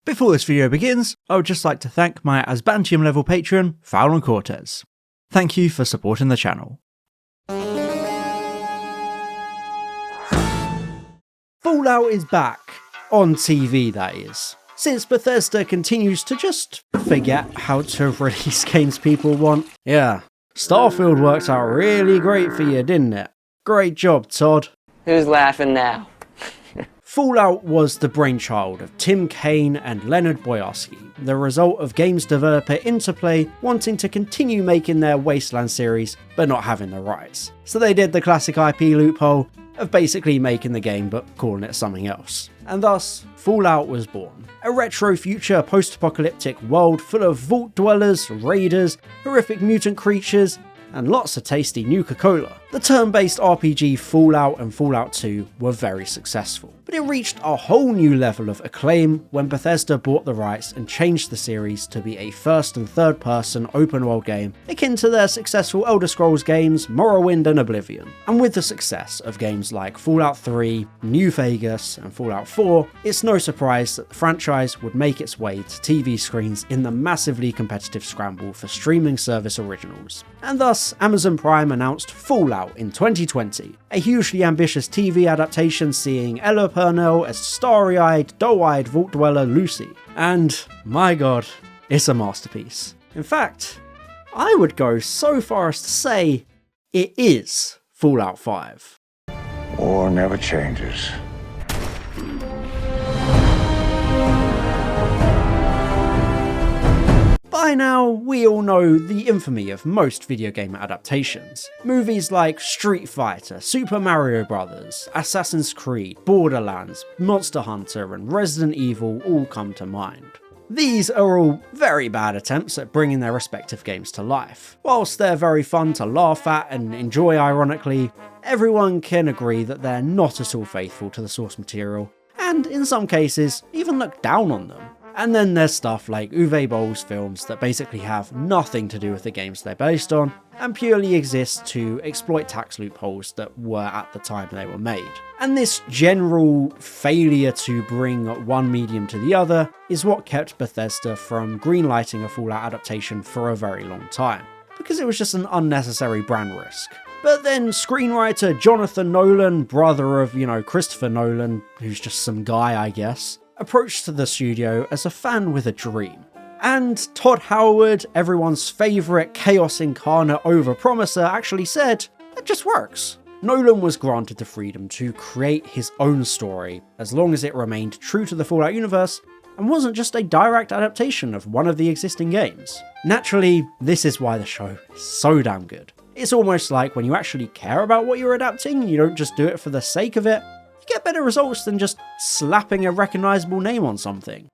Before this video begins, I would just like to thank my Asbantium level patron, Fowlon Cortez. Thank you for supporting the channel. Fallout is back, on TV that is, since Bethesda continues to just forget how to release games people want. Yeah, Starfield worked out really great for you, didn't it? Great job, Todd. Who's laughing now? Fallout was the brainchild of Tim Kaine and Leonard Boyarsky, the result of games developer Interplay wanting to continue making their Wasteland series but not having the rights. So they did the classic IP loophole of basically making the game but calling it something else. And thus, Fallout was born. A retro future post-apocalyptic world full of vault dwellers, raiders, horrific mutant creatures, and lots of tasty Nuka-Cola. The turn-based RPG Fallout and Fallout 2 were very successful, but it reached a whole new level of acclaim when Bethesda bought the rights and changed the series to be a first and third person open world game akin to their successful Elder Scrolls games Morrowind and Oblivion. And with the success of games like Fallout 3, New Vegas and Fallout 4, it's no surprise that the franchise would make its way to TV screens in the massively competitive scramble for streaming service originals. And thus, Amazon Prime announced Fallout in 2020, a hugely ambitious TV adaptation seeing Ella Purnell as starry-eyed, doe-eyed vault dweller Lucy. And, my god, it's a masterpiece. In fact, I would go so far as to say it is Fallout 5. War never changes. By now, we all know the infamy of most video game adaptations. Movies like Street Fighter, Super Mario Bros., Assassin's Creed, Borderlands, Monster Hunter, and Resident Evil all come to mind. These are all very bad attempts at bringing their respective games to life. Whilst they're very fun to laugh at and enjoy ironically, everyone can agree that they're not at all faithful to the source material, and in some cases, even look down on them. And then there's stuff like Uwe Boll's films that basically have nothing to do with the games they're based on, and purely exist to exploit tax loopholes that were at the time they were made. And this general failure to bring one medium to the other is what kept Bethesda from greenlighting a Fallout adaptation for a very long time, because it was just an unnecessary brand risk. But then screenwriter Jonathan Nolan, brother of, Christopher Nolan, who's just some guy I guess, approached the studio as a fan with a dream. And Todd Howard, everyone's favourite chaos incarnate overpromiser, actually said, it just works. Nolan was granted the freedom to create his own story, as long as it remained true to the Fallout universe, and wasn't just a direct adaptation of one of the existing games. Naturally, this is why the show is so damn good. It's almost like when you actually care about what you're adapting, you don't just do it for the sake of it, get better results than just slapping a recognisable name on something.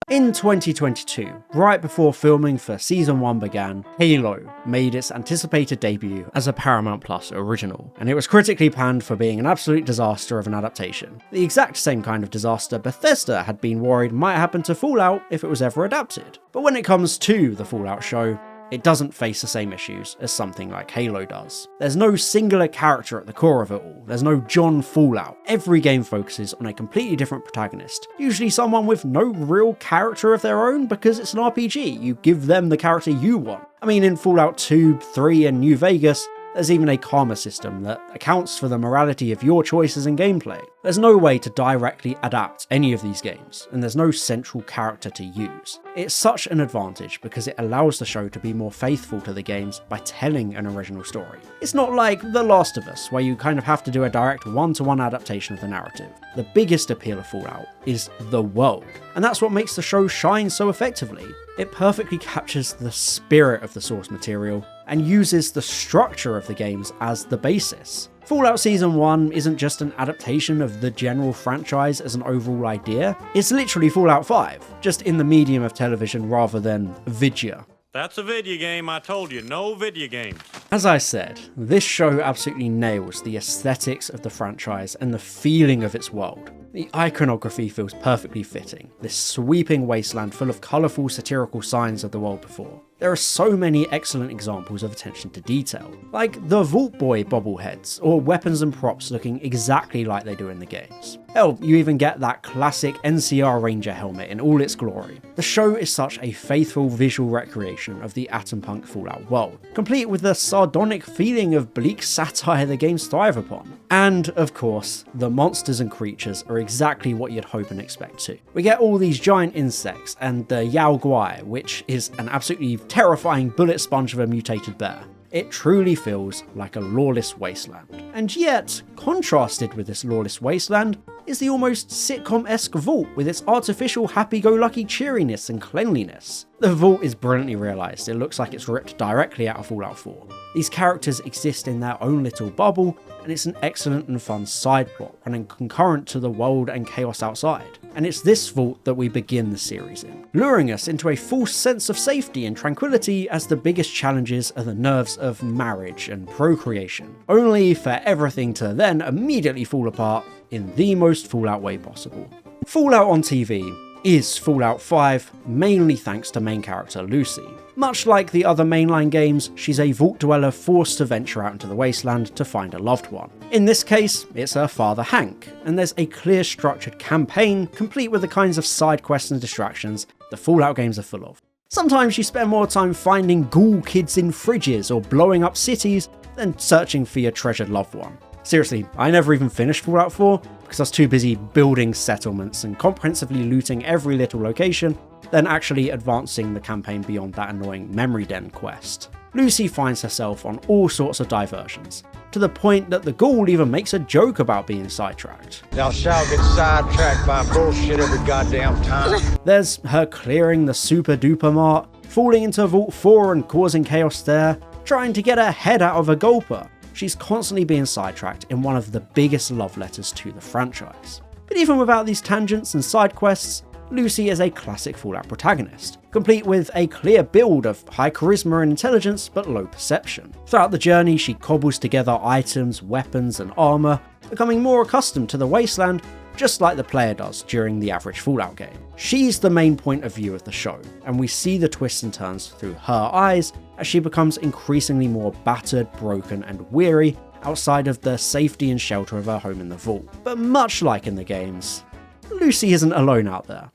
In 2022, right before filming for Season 1 began, Halo made its anticipated debut as a Paramount Plus original, and it was critically panned for being an absolute disaster of an adaptation. The exact same kind of disaster Bethesda had been worried might happen to Fallout if it was ever adapted. But when it comes to the Fallout show, it doesn't face the same issues as something like Halo does. There's no singular character at the core of it all. There's no John Fallout. Every game focuses on a completely different protagonist, usually someone with no real character of their own because it's an RPG. You give them the character you want. I mean, in Fallout 2, 3, and New Vegas, there's even a karma system that accounts for the morality of your choices and gameplay. There's no way to directly adapt any of these games, and there's no central character to use. It's such an advantage because it allows the show to be more faithful to the games by telling an original story. It's not like The Last of Us, where you kind of have to do a direct one-to-one adaptation of the narrative. The biggest appeal of Fallout is the world, and that's what makes the show shine so effectively. It perfectly captures the spirit of the source material and uses the structure of the games as the basis. Fallout Season 1 isn't just an adaptation of the general franchise as an overall idea, it's literally Fallout 5, just in the medium of television rather than vidya. That's a video game, I told you, no video games. As I said, this show absolutely nails the aesthetics of the franchise and the feeling of its world. The iconography feels perfectly fitting, this sweeping wasteland full of colourful satirical signs of the world before. There are so many excellent examples of attention to detail, like the Vault Boy bobbleheads, or weapons and props looking exactly like they do in the games. Hell, you even get that classic NCR Ranger helmet in all its glory. The show is such a faithful visual recreation of the Atom Punk Fallout world, complete with the sardonic feeling of bleak satire the games thrive upon. And, of course, the monsters and creatures are exactly what you'd hope and expect too. We get all these giant insects and the Yao Guai, which is an absolutely terrifying bullet sponge of a mutated bear. It truly feels like a lawless wasteland. And yet, contrasted with this lawless wasteland, is the almost sitcom-esque vault with its artificial happy-go-lucky cheeriness and cleanliness. The vault is brilliantly realised. It looks like it's ripped directly out of Fallout 4. These characters exist in their own little bubble, and it's an excellent and fun side plot running concurrent to the world and chaos outside. And it's this vault that we begin the series in, luring us into a false sense of safety and tranquility as the biggest challenges are the nerves of marriage and procreation, only for everything to then immediately fall apart in the most Fallout way possible. Fallout on TV is Fallout 5, mainly thanks to main character Lucy. Much like the other mainline games, she's a vault dweller forced to venture out into the wasteland to find a loved one. In this case, it's her father Hank, and there's a clear structured campaign, complete with the kinds of side quests and distractions the Fallout games are full of. Sometimes you spend more time finding ghoul kids in fridges or blowing up cities than searching for your treasured loved one. Seriously, I never even finished Fallout 4 because I was too busy building settlements and comprehensively looting every little location than actually advancing the campaign beyond that annoying memory den quest. Lucy finds herself on all sorts of diversions, to the point that the ghoul even makes a joke about being sidetracked. Thou shalt get sidetracked by bullshit every goddamn time. There's her clearing the super duper mart, falling into Vault 4 and causing chaos there, trying to get her head out of a gulper. She's constantly being sidetracked in one of the biggest love letters to the franchise. But even without these tangents and side quests, Lucy is a classic Fallout protagonist, complete with a clear build of high charisma and intelligence but low perception. Throughout the journey, she cobbles together items, weapons and armour, becoming more accustomed to the wasteland, just like the player does during the average Fallout game. She's the main point of view of the show, and we see the twists and turns through her eyes as she becomes increasingly more battered, broken and weary outside of the safety and shelter of her home in the vault. But much like in the games, Lucy isn't alone out there.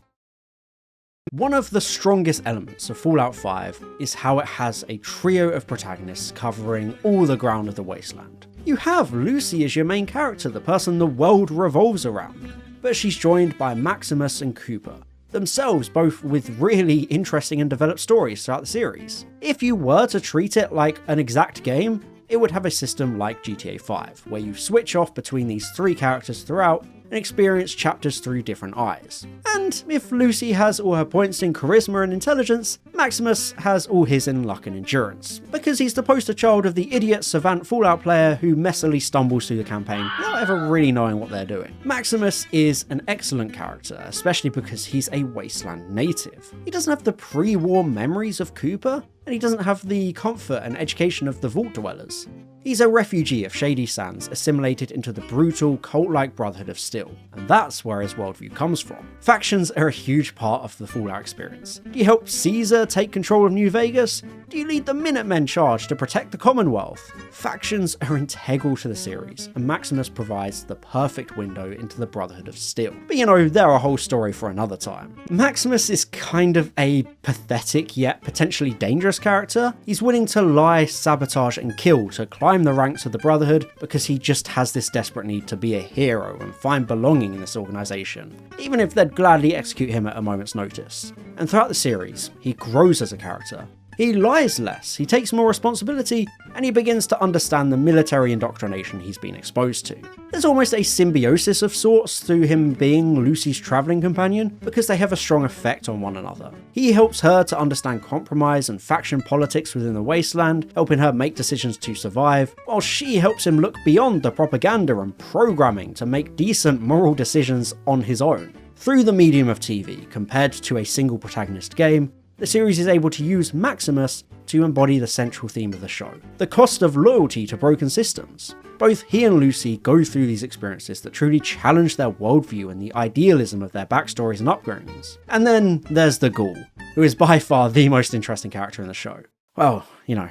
One of the strongest elements of Fallout 5 is how it has a trio of protagonists covering all the ground of the wasteland. You have Lucy as your main character, the person the world revolves around, but she's joined by Maximus and Cooper, themselves both with really interesting and developed stories throughout the series. If you were to treat it like an exact game, it would have a system like GTA 5, where you switch off between these three characters throughout and experience chapters through different eyes. And if Lucy has all her points in charisma and intelligence, Maximus has all his in luck and endurance, because he's the poster child of the idiot savant Fallout player who messily stumbles through the campaign without ever really knowing what they're doing. Maximus is an excellent character, especially because he's a wasteland native. He doesn't have the pre-war memories of Cooper, and he doesn't have the comfort and education of the Vault Dwellers. He's a refugee of Shady Sands, assimilated into the brutal, cult-like Brotherhood of Steel, and that's where his worldview comes from. Factions are a huge part of the Fallout experience. Do you help Caesar take control of New Vegas? Do you lead the Minutemen charge to protect the Commonwealth? Factions are integral to the series, and Maximus provides the perfect window into the Brotherhood of Steel. But you know, they're a whole story for another time. Maximus is kind of a pathetic yet potentially dangerous character. He's willing to lie, sabotage, and kill to climb the ranks of the Brotherhood because he just has this desperate need to be a hero and find belonging in this organisation, even if they'd gladly execute him at a moment's notice. And throughout the series, he grows as a character. He lies less, he takes more responsibility, and he begins to understand the military indoctrination he's been exposed to. There's almost a symbiosis of sorts through him being Lucy's travelling companion, because they have a strong effect on one another. He helps her to understand compromise and faction politics within the wasteland, helping her make decisions to survive, while she helps him look beyond the propaganda and programming to make decent moral decisions on his own. Through the medium of TV, compared to a single protagonist game, the series is able to use Maximus to embody the central theme of the show, the cost of loyalty to broken systems. Both he and Lucy go through these experiences that truly challenge their worldview and the idealism of their backstories and upbringings. And then there's the ghoul, who is by far the most interesting character in the show. Well,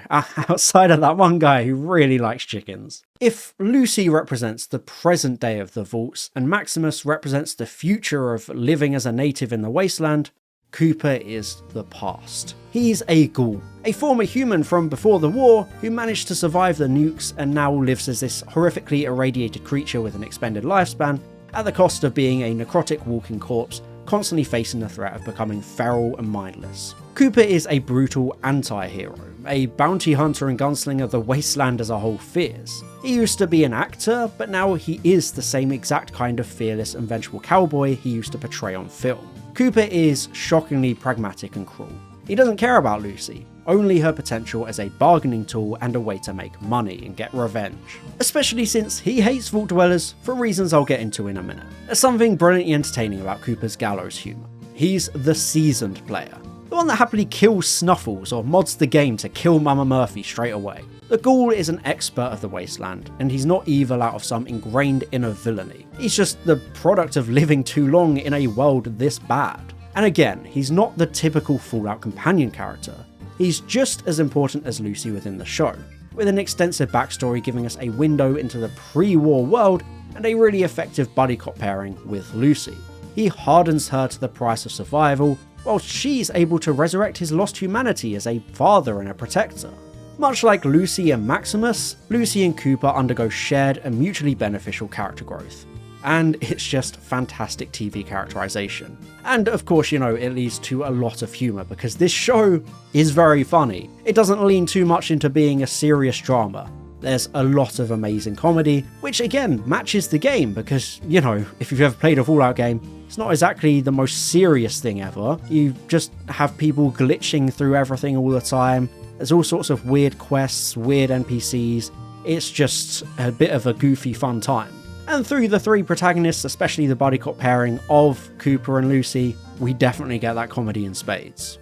outside of that one guy who really likes chickens. If Lucy represents the present day of the vaults, and Maximus represents the future of living as a native in the wasteland, Cooper is the past. He's a ghoul, a former human from before the war who managed to survive the nukes and now lives as this horrifically irradiated creature with an expended lifespan, at the cost of being a necrotic walking corpse, constantly facing the threat of becoming feral and mindless. Cooper is a brutal anti-hero, a bounty hunter and gunslinger the wasteland as a whole fears. He used to be an actor, but now he is the same exact kind of fearless and vengeful cowboy he used to portray on film. Cooper is shockingly pragmatic and cruel. He doesn't care about Lucy, only her potential as a bargaining tool and a way to make money and get revenge. Especially since he hates vault dwellers for reasons I'll get into in a minute. There's something brilliantly entertaining about Cooper's gallows humour. He's the seasoned player, the one that happily kills Snuffles or mods the game to kill Mama Murphy straight away. The ghoul is an expert of the wasteland, and he's not evil out of some ingrained inner villainy. He's just the product of living too long in a world this bad. And again, he's not the typical Fallout companion character. He's just as important as Lucy within the show, with an extensive backstory giving us a window into the pre-war world and a really effective buddy cop pairing with Lucy. He hardens her to the price of survival, whilst she's able to resurrect his lost humanity as a father and a protector. Much like Lucy and Maximus, Lucy and Cooper undergo shared and mutually beneficial character growth. And it's just fantastic TV characterization. And of course, it leads to a lot of humour because this show is very funny. It doesn't lean too much into being a serious drama. There's a lot of amazing comedy, which again matches the game because, if you've ever played a Fallout game, it's not exactly the most serious thing ever. You just have people glitching through everything all the time. There's all sorts of weird quests, weird NPCs. It's just a bit of a goofy fun time. And through the three protagonists, especially the buddy cop pairing of Cooper and Lucy, we definitely get that comedy in spades.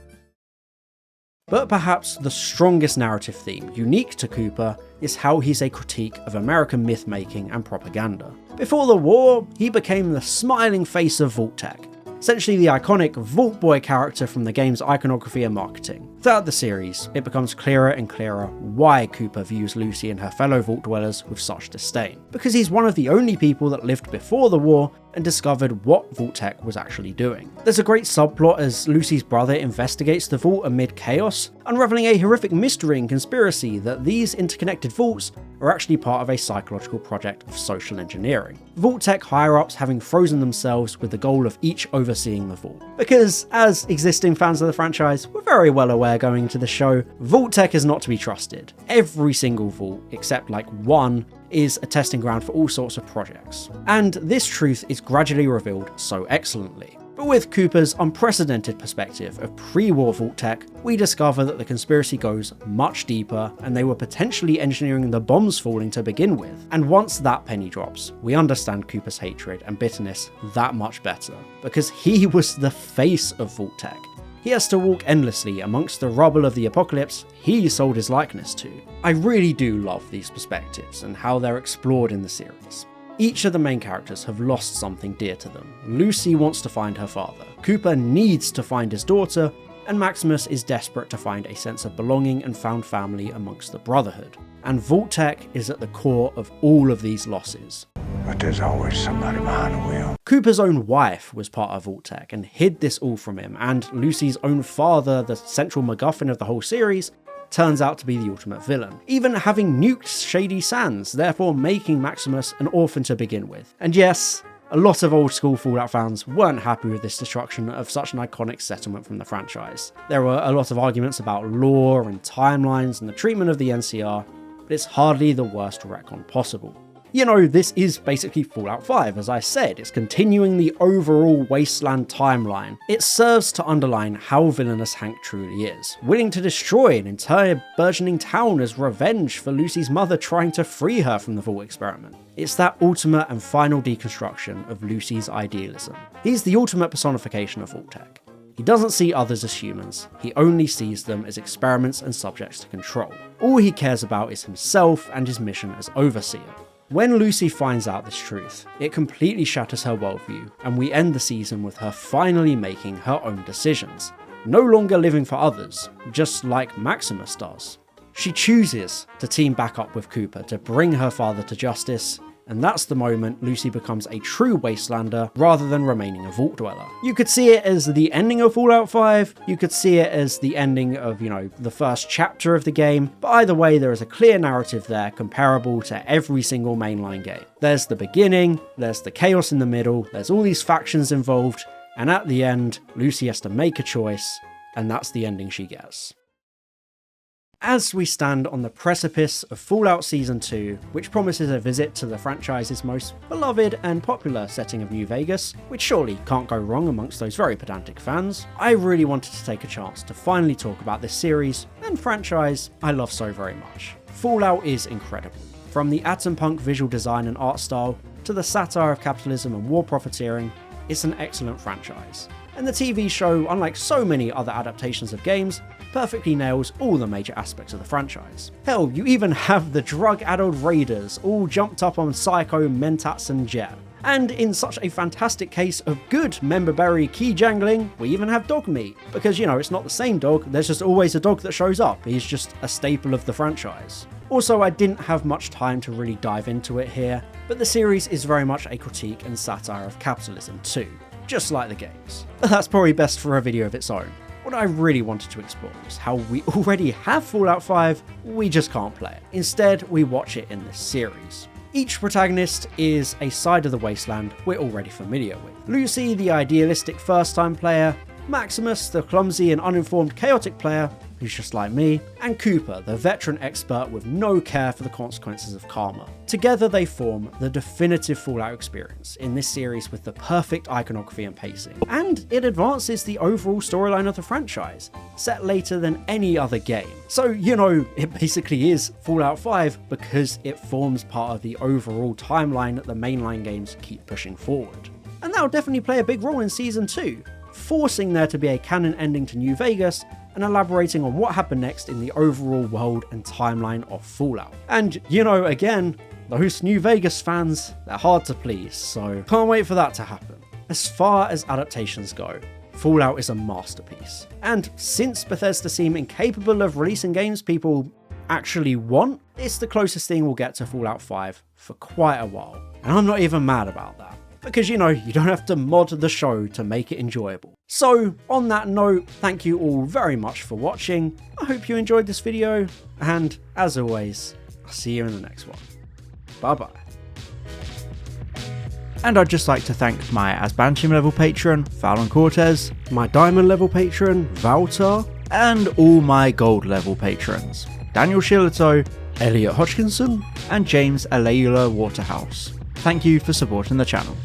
But perhaps the strongest narrative theme unique to Cooper is how he's a critique of American myth-making and propaganda. Before the war, he became the smiling face of Vault Tech, essentially the iconic Vault Boy character from the game's iconography and marketing. Throughout the series, it becomes clearer and clearer why Cooper views Lucy and her fellow Vault dwellers with such disdain. Because he's one of the only people that lived before the war and discovered what Vault Tech was actually doing. There's a great subplot as Lucy's brother investigates the vault amid chaos, unraveling a horrific mystery and conspiracy that these interconnected vaults are actually part of a psychological project of social engineering. Vault Tech higher-ups having frozen themselves with the goal of each overseeing the vault. Because, as existing fans of the franchise, we're very well aware going into the show, Vault Tech is not to be trusted. Every single vault, except like one, is a testing ground for all sorts of projects. And this truth is gradually revealed so excellently. But with Cooper's unprecedented perspective of pre-war Vault Tech, we discover that the conspiracy goes much deeper and they were potentially engineering the bombs falling to begin with. And once that penny drops, we understand Cooper's hatred and bitterness that much better, because he was the face of Vault Tech. He has to walk endlessly amongst the rubble of the apocalypse he sold his likeness to. I really do love these perspectives and how they're explored in the series. Each of the main characters have lost something dear to them. Lucy wants to find her father, Cooper needs to find his daughter, and Maximus is desperate to find a sense of belonging and found family amongst the Brotherhood. And Vault Tech is at the core of all of these losses. But there's always somebody behind the wheel. Cooper's own wife was part of Vault Tech and hid this all from him, and Lucy's own father, the central MacGuffin of the whole series, turns out to be the ultimate villain, even having nuked Shady Sands, therefore making Maximus an orphan to begin with. And yes, a lot of old school Fallout fans weren't happy with this destruction of such an iconic settlement from the franchise. There were a lot of arguments about lore and timelines and the treatment of the NCR, but it's hardly the worst retcon possible. This is basically Fallout 5, as I said. It's continuing the overall Wasteland timeline. It serves to underline how villainous Hank truly is, willing to destroy an entire burgeoning town as revenge for Lucy's mother trying to free her from the Vault experiment. It's that ultimate and final deconstruction of Lucy's idealism. He's the ultimate personification of Vault Tech. He doesn't see others as humans, he only sees them as experiments and subjects to control. All he cares about is himself and his mission as Overseer. When Lucy finds out this truth, it completely shatters her worldview, and we end the season with her finally making her own decisions. no longer living for others, just like Maximus does. She chooses to team back up with Cooper to bring her father to justice, and that's the moment Lucy becomes a true wastelander rather than remaining a vault dweller. You could see it as the ending of Fallout 5, you could see it as the ending of, the first chapter of the game, but either way there is a clear narrative there comparable to every single mainline game. There's the beginning, there's the chaos in the middle, there's all these factions involved, and at the end, Lucy has to make a choice, and that's the ending she gets. As we stand on the precipice of Fallout Season 2, which promises a visit to the franchise's most beloved and popular setting of New Vegas, which surely can't go wrong amongst those very pedantic fans, I really wanted to take a chance to finally talk about this series and franchise I love so very much. Fallout is incredible. From the atom punk visual design and art style, to the satire of capitalism and war profiteering, it's an excellent franchise. And the TV show, unlike so many other adaptations of games, perfectly nails all the major aspects of the franchise. Hell, you even have the drug-addled raiders all jumped up on Psycho, Mentats and Jet. And in such a fantastic case of good member-berry key jangling, we even have dog meat. Because, it's not the same dog, there's just always a dog that shows up. He's just a staple of the franchise. Also, I didn't have much time to really dive into it here, but the series is very much a critique and satire of capitalism too, just like the games. But that's probably best for a video of its own. What I really wanted to explore was how we already have Fallout 5, we just can't play it. Instead, we watch it in this series. Each protagonist is a side of the wasteland we're already familiar with. Lucy, the idealistic first-time player, Maximus, the clumsy and uninformed chaotic player, who's just like me, and Cooper, the veteran expert with no care for the consequences of karma. Together they form the definitive Fallout experience in this series with the perfect iconography and pacing. And it advances the overall storyline of the franchise, set later than any other game. So, it basically is Fallout 5 because it forms part of the overall timeline that the mainline games keep pushing forward. And that'll definitely play a big role in Season 2, forcing there to be a canon ending to New Vegas and elaborating on what happened next in the overall world and timeline of Fallout. And, again, those New Vegas fans, they're hard to please, so can't wait for that to happen. As far as adaptations go, Fallout is a masterpiece. And since Bethesda seem incapable of releasing games people actually want, it's the closest thing we'll get to Fallout 5 for quite a while. And I'm not even mad about that. Because, you don't have to mod the show to make it enjoyable. So, on that note, thank you all very much for watching. I hope you enjoyed this video, and as always, I'll see you in the next one. Bye bye. And I'd just like to thank my Asbantium level patron, Fallon Cortez, my Diamond level patron, Valtar, and all my Gold level patrons, Daniel Shillito, Elliot Hodgkinson, and James Aleula Waterhouse. Thank you for supporting the channel.